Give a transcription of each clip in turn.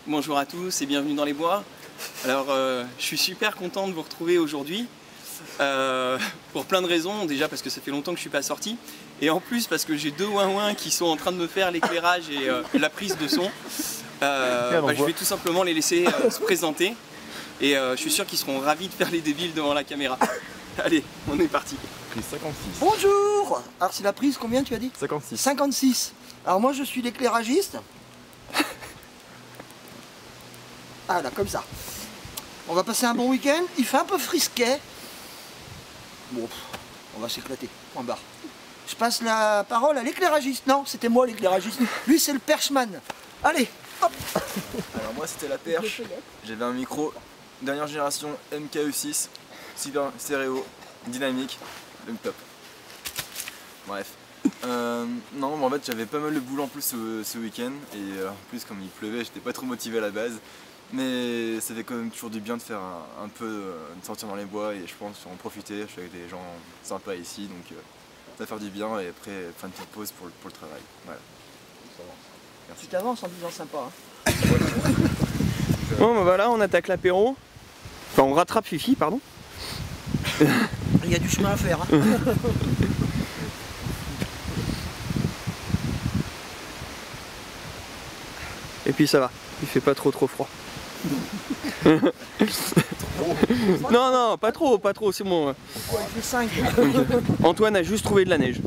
bonjour à tous et bienvenue dans les bois. Alors je suis super content de vous retrouver aujourd'hui pour plein de raisons. Déjà parce que ça fait longtemps que je suis pas sorti et en plus parce que j'ai deux ouin-ouin qui sont en train de me faire l'éclairage et la prise de son. Je vais tout simplement les laisser se présenter et je suis sûr qu'ils seront ravis de faire les débiles devant la caméra. Allez, on est parti. Prise 56. Bonjour. Alors c'est la prise combien tu as dit? 56. 56. Alors moi je suis l'éclairagiste. Ah là, comme ça. On va passer un bon week-end. Il fait un peu frisquet. Bon, on va s'éclater. Point barre. Je passe la parole à l'éclairagiste. Non, c'était moi l'éclairagiste. Lui c'est le perchman. Allez, hop. Alors moi c'était la perche. J'avais un micro dernière génération MKE6, super stéréo, dynamique, le top. Bref. Non, mais en fait j'avais pas mal de boulot en plus ce week-end et en plus comme il pleuvait j'étais pas trop motivé à la base. Mais ça fait quand même toujours du bien de faire un peu, de sortir dans les bois et je pense en profiter. Je suis avec des gens sympas ici donc ça va faire du bien et après faire une petite pause pour le travail. Voilà. Tu t'avances en disant sympa. Hein. Bon bah voilà, on attaque l'apéro. Enfin on rattrape Fifi, pardon. Il y a du chemin à faire. Hein. Et puis ça va, il fait pas trop froid. Non, pas trop, c'est bon. Ouais, il fait 5. Antoine a juste trouvé de la neige.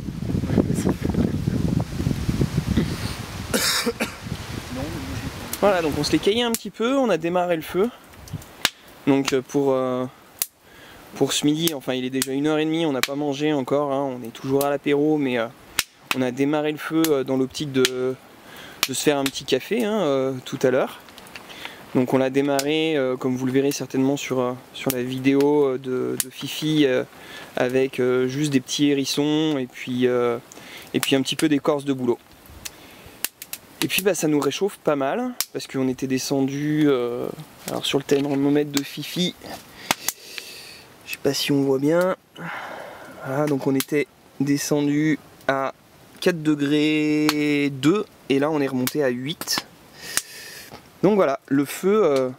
Voilà, donc on se l'est caillé un petit peu, on a démarré le feu. Donc pour ce midi, enfin il est déjà 1h30, on n'a pas mangé encore, hein, on est toujours à l'apéro, mais on a démarré le feu dans l'optique de se faire un petit café hein, tout à l'heure. Donc on l'a démarré, comme vous le verrez certainement sur la vidéo de Fifi, avec juste des petits hérissons et puis un petit peu d'écorce de bouleau. Et puis bah, ça nous réchauffe pas mal, parce qu'on était descendu, alors sur le thermomètre de Fifi, je sais pas si on voit bien, voilà, donc on était descendu à 4 degrés 2 et là on est remonté à 8. Donc voilà, le feu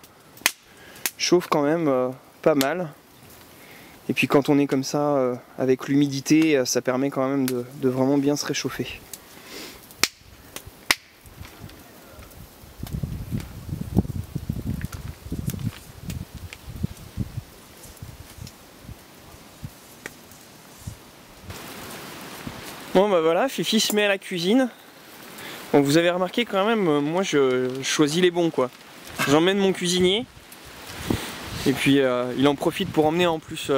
chauffe quand même pas mal. Et puis quand on est comme ça, avec l'humidité, ça permet quand même de vraiment bien se réchauffer. Bon bah voilà, Fifi se met à la cuisine. Bon, vous avez remarqué quand même, moi je choisis les bons quoi. J'emmène mon cuisinier et puis il en profite pour emmener en plus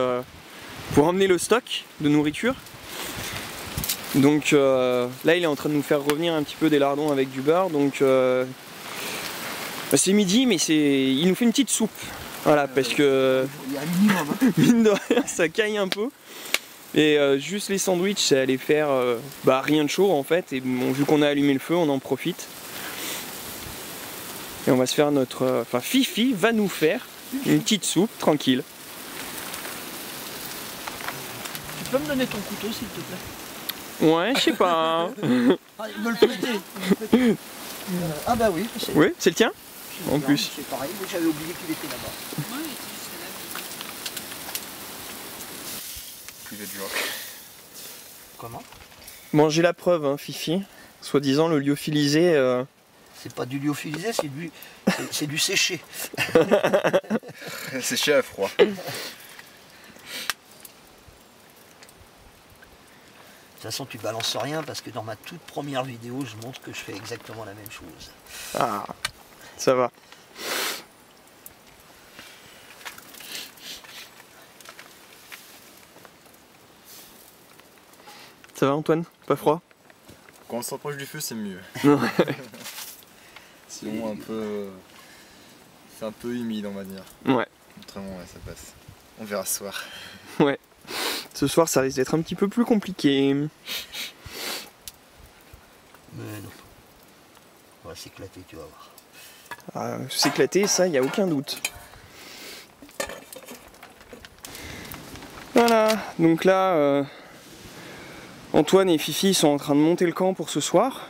pour emmener le stock de nourriture. Donc là il est en train de nous faire revenir un petit peu des lardons avec du beurre. Donc bah, c'est midi mais il nous fait une petite soupe. Voilà parce que il y a un minimum. Hein. Mine de rien ça caille un peu. Et juste les sandwichs, ça allait faire rien de chaud en fait. Et bon, vu qu'on a allumé le feu, on en profite. Et on va se faire notre... Enfin, Fifi va nous faire une petite soupe tranquille. Tu peux me donner ton couteau s'il te plaît? Ouais, je sais pas. Hein. Ah, il me le prêter. Ah bah oui. Oui, c'est le tien? En plus. C'est pareil, mais j'avais oublié qu'il était là-bas. Comment? Bon, j'ai la preuve, hein, Fifi. Soi-disant, le lyophilisé... C'est pas du lyophilisé, c'est du séché. Séché à froid. De toute façon, tu balances rien parce que dans ma toute première vidéo, je montre que je fais exactement la même chose. Ah, ça va. Ça va Antoine? Pas froid? Quand on s'approche du feu c'est mieux. Sinon c'est un peu humide on va dire. Ouais. Autrement ouais, ça passe. On verra ce soir. Ouais. Ce soir ça risque d'être un petit peu plus compliqué. Mais non. On va s'éclater, tu vas voir. S'éclater, ça, il n'y a aucun doute. Voilà, donc là, Antoine et Fifi sont en train de monter le camp pour ce soir.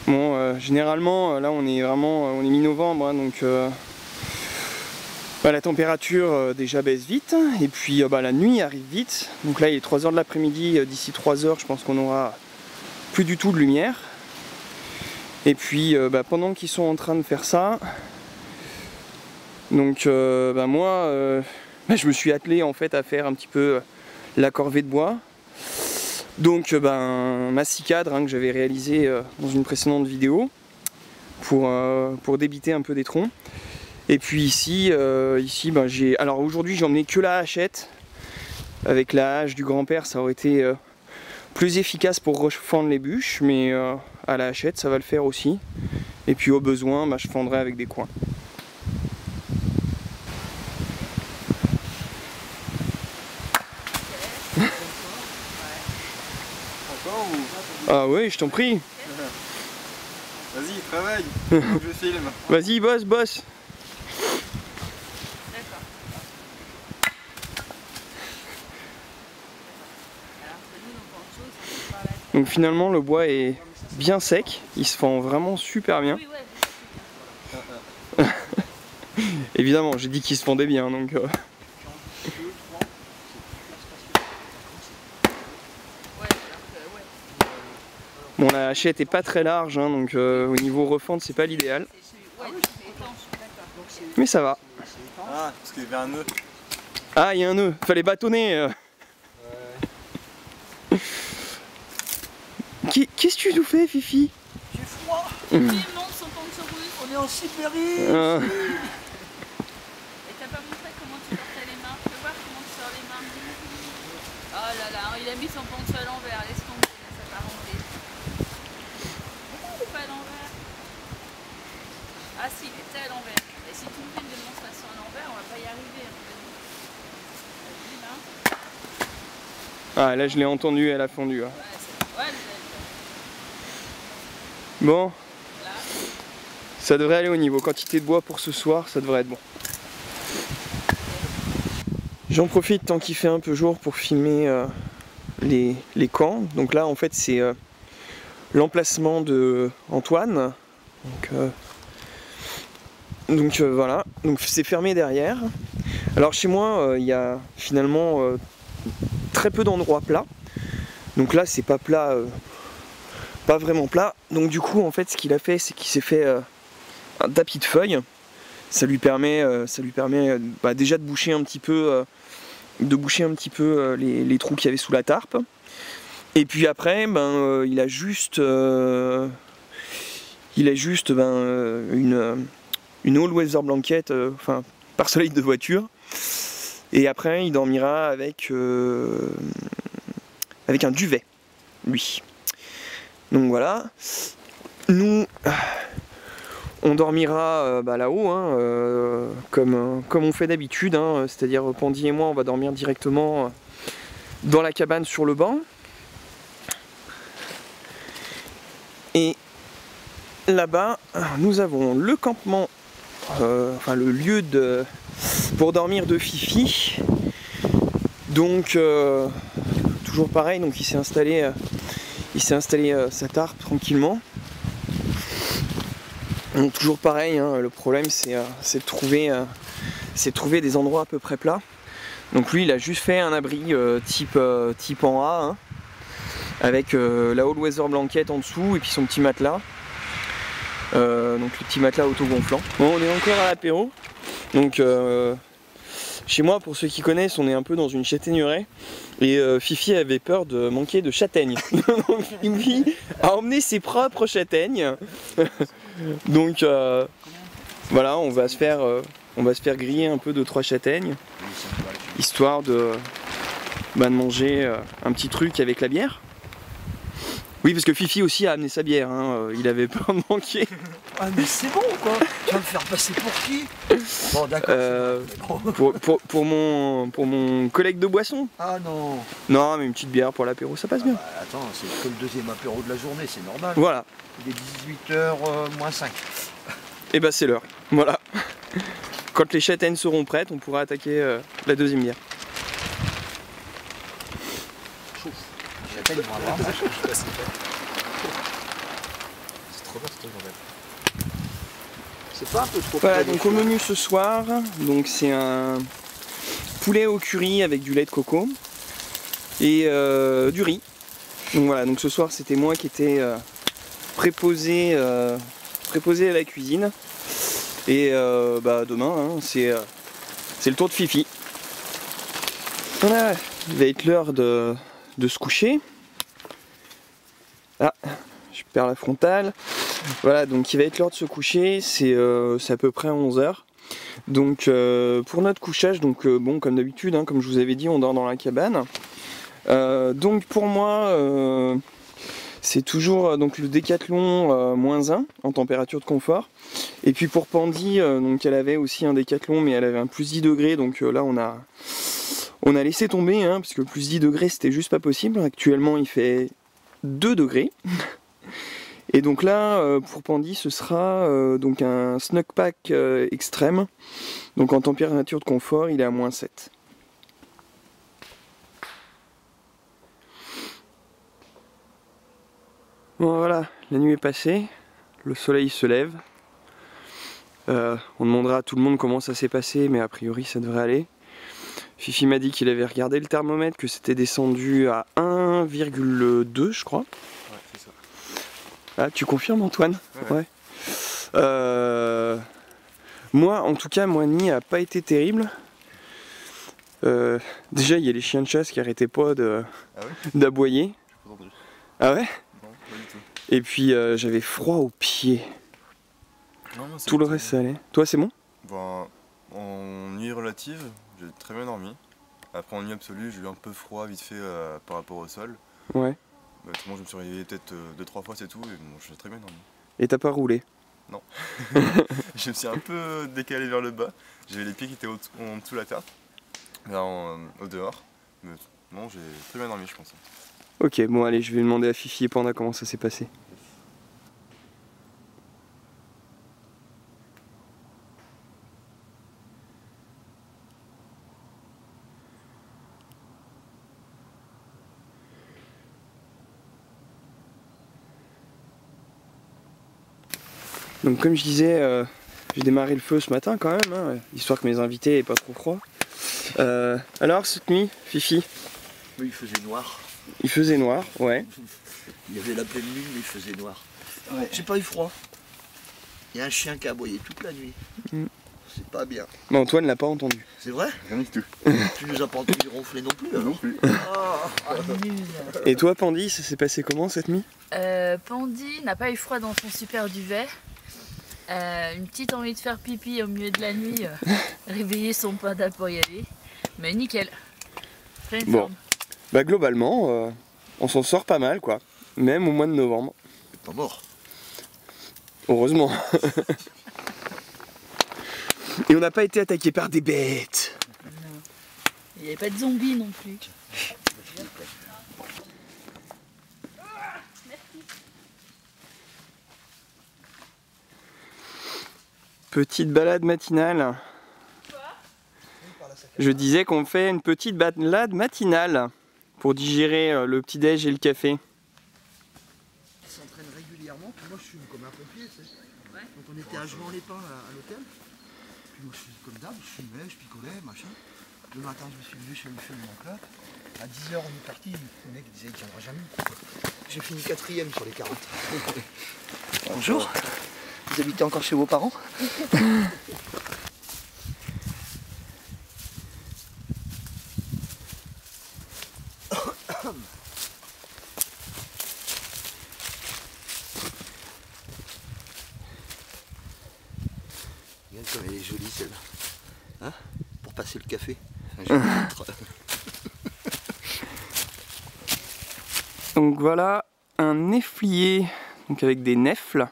Bon, généralement, là on est vraiment, on est mi-novembre, hein, donc la température déjà baisse vite, et puis la nuit arrive vite. Donc là il est 3 h de l'après-midi, d'ici 3 h je pense qu'on aura plus du tout de lumière. Et puis pendant qu'ils sont en train de faire ça, donc moi je me suis attelé en fait à faire un petit peu la corvée de bois. Donc ma scie cadre que j'avais réalisé dans une précédente vidéo pour débiter un peu des troncs. Et puis ici, j'ai. Alors aujourd'hui j'ai emmené que la hachette. Avec la hache du grand-père ça aurait été plus efficace pour refendre les bûches, mais à la hachette ça va le faire aussi. Et puis au besoin je fendrai avec des coins. Ah oui, je t'en prie. Vas-y, travaille. Je filme. Vas-y, bosse. D'accord. Donc finalement le bois est bien sec, il se fend vraiment super bien. Oui, ouais. Évidemment, j'ai dit qu'il se fendait bien, donc... Bon, la hachette est pas très large, hein, donc au niveau refente c'est pas l'idéal. Mais ça va. Ah, parce qu'il y avait un nœud. Ah, il y a un nœud, fallait bâtonner. Qu'est-ce que tu nous fais, Fifi? J'ai froid. Tout le monde sont pas sur rue. On est en Sibérie. Et t'as pas montré comment tu portais les mains? Fais voir comment tu sors les mains. Oh là là, il a mis son poncho à l'envers. Laisse tomber, ça va rentrer. Pourquoi il est pas à l'envers? Ah si, il était à l'envers. Et si tu me fais une démonstration à l'envers, on va pas y arriver. Ah, là je l'ai entendu, elle a fondu. Hein. Ouais, Bon, ça devrait aller au niveau quantité de bois pour ce soir, ça devrait être bon. J'en profite tant qu'il fait un peu jour pour filmer les camps. Donc là en fait c'est l'emplacement de Antoine. Donc voilà, donc c'est fermé derrière. Alors chez moi il y a finalement très peu d'endroits plats. Donc là c'est pas plat, pas vraiment plat. Donc du coup en fait ce qu'il a fait c'est qu'il s'est fait un tapis de feuilles. Ça lui permet déjà de boucher un petit peu, les trous qu'il y avait sous la tarpe. Et puis après il a juste une all-weather blanket, enfin par soleil de voiture. Et après il dormira avec un duvet, lui. Donc voilà. Nous, on dormira là-haut, hein, comme on fait d'habitude, hein, c'est-à-dire Pandy et moi, on va dormir directement dans la cabane sur le banc. Et là-bas, nous avons le campement, enfin le lieu pour dormir de Fifi. Donc toujours pareil, donc il s'est installé sa tarpe tranquillement. Donc toujours pareil, hein, le problème c'est de trouver des endroits à peu près plats. Donc lui il a juste fait un abri type en A, hein, avec la all-weather blanket en dessous et puis son petit matelas. Donc le petit matelas autogonflant. Bon, on est encore à l'apéro. Donc chez moi, pour ceux qui connaissent, on est un peu dans une châtaigneraie. Et Fifi avait peur de manquer de châtaignes. Donc Fifi a emmené ses propres châtaignes. Donc voilà, on va se faire griller un peu 2-3 châtaignes. Histoire de manger un petit truc avec la bière. Oui, parce que Fifi aussi a amené sa bière, hein. Il avait peur de manquer. Ah mais c'est bon quoi. Tu vas me faire passer pour qui? Bon d'accord. Pour mon collègue de boisson. Ah non. Non, mais une petite bière pour l'apéro, ça passe bien. Attends, c'est que le deuxième apéro de la journée, c'est normal. Voilà. Il est 18h moins 5. Et bah c'est l'heure. Voilà. Quand les châtaignes seront prêtes, on pourra attaquer la deuxième bière. Châtaignes vont avoir. trop bien ce truc en fait. C'est pas un peu trop Voilà, près donc des au fois. menu ce soir, donc c'est un poulet au curry avec du lait de coco et du riz. Donc voilà, donc ce soir c'était moi qui étais préposé à la cuisine. Et bah demain, hein, c'est le tour de Fifi. Voilà, il va être l'heure de se coucher. Ah, je perds la frontale. Voilà, donc il va être l'heure de se coucher, c'est à peu près 11h. Donc pour notre couchage, donc bon comme d'habitude, hein, comme je vous avais dit, on dort dans la cabane. Donc pour moi, c'est toujours donc le Décathlon -1 en température de confort. Et puis pour Pandy, donc elle avait aussi un Décathlon, mais elle avait un +10 degrés, donc là on a laissé tomber, hein, parce que +10 degrés c'était juste pas possible. Actuellement il fait 2 degrés. Et donc là, pour Pandy, ce sera donc un Snug Pack extrême. Donc en température de confort, il est à -7. Bon voilà, la nuit est passée, le soleil se lève. On demandera à tout le monde comment ça s'est passé, mais a priori ça devrait aller. Fifi m'a dit qu'il avait regardé le thermomètre, que c'était descendu à 1,2 je crois. Ah, tu confirmes Antoine? Ouais. Moi, en tout cas, ma nuit a pas été terrible. Déjà, il y a les chiens de chasse qui arrêtaient pas d'aboyer. Ah ouais? Non, pas du tout. Et puis, j'avais froid aux pieds. Non, moi, Tout le reste, ça allait. Toi, c'est bon? Bon, en nuit relative, j'ai très bien dormi. Après, en nuit absolue, j'ai eu un peu froid vite fait par rapport au sol. Ouais. Autrement, je me suis réveillé peut-être 2-3 fois, c'est tout, et bon, j'ai très bien dormi. Et t'as pas roulé? Non. Je me suis un peu décalé vers le bas, j'avais les pieds qui étaient en dessous de la terre, là, au dehors. Mais non, j'ai très bien dormi, je pense. Ok, bon allez, je vais demander à Fifi et Panda comment ça s'est passé. Donc comme je disais, j'ai démarré le feu ce matin quand même, hein, histoire que mes invités aient pas trop froid. Alors cette nuit, Fifi? Oui, il faisait noir. Il faisait noir, ouais. Il y avait la pleine lune, mais il faisait noir. Ouais. J'ai pas eu froid. Il y a un chien qui a aboyé toute la nuit. C'est pas bien. Mais Antoine l'a pas entendu. C'est vrai? Rien du tout. Tu nous as pas entendu ronfler non plus, non plus. Et toi Pandy, ça s'est passé comment cette nuit? Pandy n'a pas eu froid dans son super duvet. Une petite envie de faire pipi au milieu de la nuit, réveiller son panda pour y aller. Mais nickel. Pleine Bon. forme. Bah globalement, on s'en sort pas mal quoi. Même au mois de novembre. C'est pas mort. Heureusement. Et on n'a pas été attaqué par des bêtes. Non. Il n'y avait pas de zombies non plus. Petite balade matinale. Je disais qu'on fait une petite balade matinale pour digérer le petit-déj et le café. Il s'entraîne régulièrement, puis moi je fume comme un pompier, tu sais. Ouais. Donc on était à Jouan-les-Pins à l'hôtel. Puis moi je faisais comme d'hab, je fumais, je picolais, machin. Le matin je me suis levé, je suis allé fumer mon clope. À 10h on est parti, le mec disait qu'il tiendra jamais. J'ai fini 4ème sur les 40. Bonjour. Vous habitez encore chez vos parents? Regarde comme elle est jolie celle-là. Hein? Pour passer le café. Un joli titre. Donc voilà un néflier donc avec des nèfles.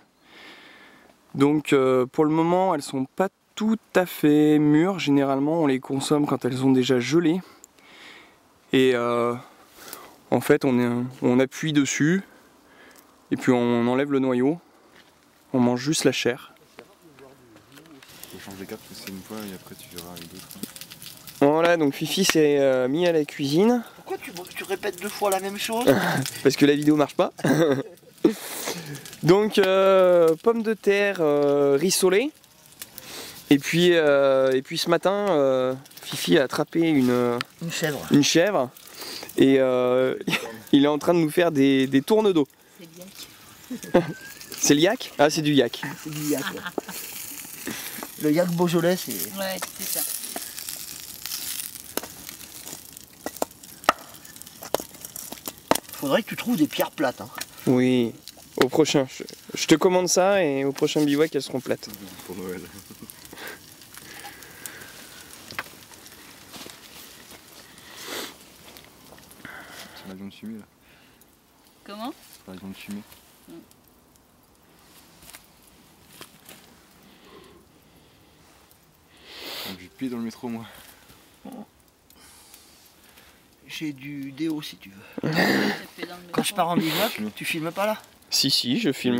Donc pour le moment elles sont pas tout à fait mûres. Généralement on les consomme quand elles ont déjà gelé. Et en fait on appuie dessus et puis on enlève le noyau. On mange juste la chair. Faut changer les cartes parce que c'est une fois et après tu verras avec d'autres. Voilà, donc Fifi s'est mis à la cuisine. Pourquoi tu répètes 2 fois la même chose? Parce que la vidéo marche pas. Donc pommes de terre rissolées. Et puis ce matin, Fifi a attrapé une chèvre. Et il est en train de nous faire des tournes d'eau. C'est bien. C'est le yak? Ah, c'est du yak. C'est du yak. Ouais. Le yak Beaujolais, c'est... Ouais, c'est ça. Faudrait que tu trouves des pierres plates. Hein. Oui, au prochain. Je te commande ça et au prochain bivouac, elles seront plates. Pour Noël. C'est l'avion de fumée là. Comment? C'est l'avion de fumée. J'ai pied dans le métro moi. J'ai du déo si tu veux. J'ai fait dans le Quand je pars en bivouac, Oui. tu filmes pas là? Si, je filme.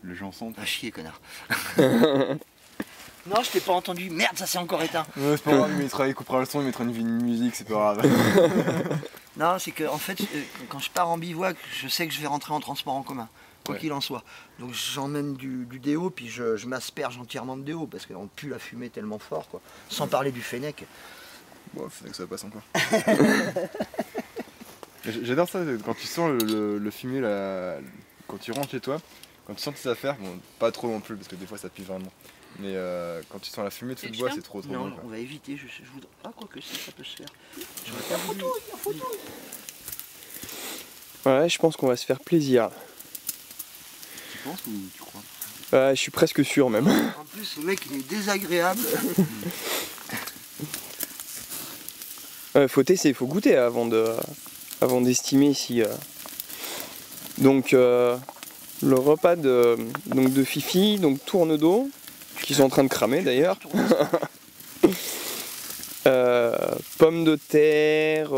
Les gens sentent. Ah chier connard. Non, je t'ai pas entendu. Merde, ça s'est encore éteint. Ouais, c'est pas grave, il coupera le son, il mettra une musique, c'est pas grave. Non, c'est que en fait, quand je pars en bivouac, je sais que je vais rentrer en transport en commun, quoi qu'il en soit. Donc j'emmène du déo, puis je m'asperge entièrement de déo, parce qu'on pue la fumée tellement fort, quoi. Sans parler du fennec. Bon, faut que ça passe encore. J'adore ça, quand tu sens le fumier, quand tu rentres chez toi, quand tu sens tes affaires, bon, pas trop non plus, parce que des fois ça pue vraiment. Mais quand tu sens la fumée de feu de bois, c'est trop Non, bon. on va éviter, je voudrais... Ah, quoi que ça peut se faire. J'aurais pas voulu... Ouais, je pense qu'on va se faire plaisir. Tu penses ou tu crois? Je suis presque sûr même. En plus, le mec, il est désagréable. Faut tester, faut goûter avant d'estimer si... Donc le repas de Fifi, donc tourne d'eau, qui sont en train de cramer d'ailleurs. Pommes de terre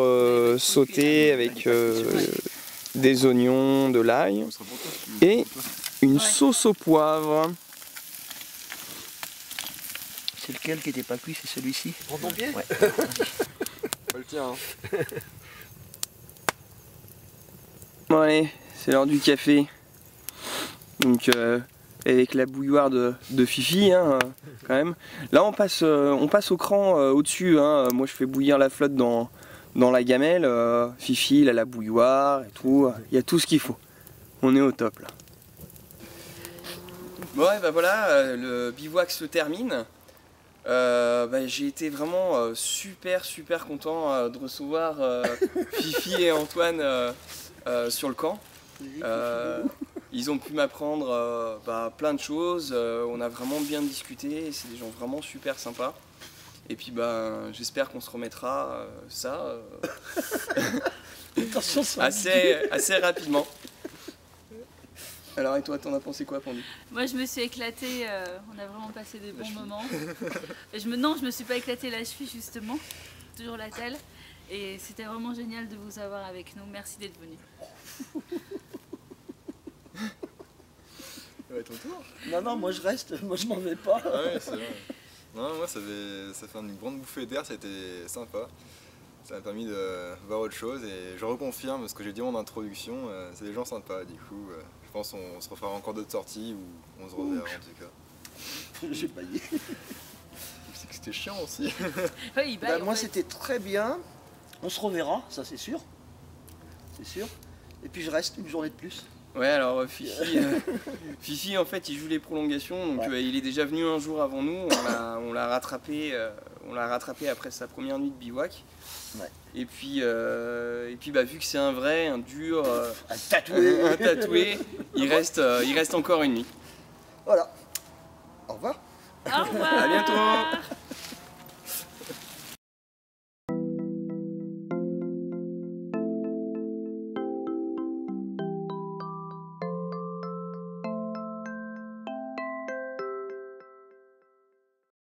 sautées avec des oignons, de l'ail et une sauce au poivre. C'est lequel qui était pas cuit, c'est celui-ci. Prends ton pied. Ouais. Pas le tien, hein. Bon allez, c'est l'heure du café. Donc avec la bouilloire de Fifi, hein, quand même. Là on passe au cran au-dessus. Hein. Moi je fais bouillir la flotte dans la gamelle. Fifi il a la bouilloire et tout. Il y a tout ce qu'il faut. On est au top là. Bon ouais, bah voilà, le bivouac se termine. J'ai été vraiment super content de recevoir Fifi et Antoine sur le camp. Ils ont pu m'apprendre plein de choses, on a vraiment bien discuté, c'est des gens vraiment super sympas. Et puis j'espère qu'on se remettra Attention, assez rapidement. Alors et toi, t'en as pensé quoi, Pandu? Moi je me suis éclatée, on a vraiment passé des bons moments. Non, je me suis pas éclatée la cheville justement, toujours la telle. Et c'était vraiment génial de vous avoir avec nous, merci d'être venus. Ouais, ton tour. Non, moi je reste, moi je m'en vais pas. Ah ouais, c'est vrai. Non, moi ça fait une grande bouffée d'air, c'était sympa. Ça m'a permis de voir autre chose et je reconfirme ce que j'ai dit en introduction, c'est des gens sympas du coup. Je pense qu'on se refera encore d'autres sorties ou on se reverra en tout cas. J'ai baillé. C'est que c'était chiant aussi. Oui, Moi c'était très bien. On se reverra, ça c'est sûr. C'est sûr. Et puis je reste une journée de plus. Ouais, alors Fifi en fait il joue les prolongations, donc il est déjà venu un jour avant nous, on l'a rattrapé après sa première nuit de bivouac. Ouais. Et puis vu que c'est un vrai, un dur, Un tatoué, il reste encore une nuit. Voilà. Au revoir. Au revoir. À bientôt.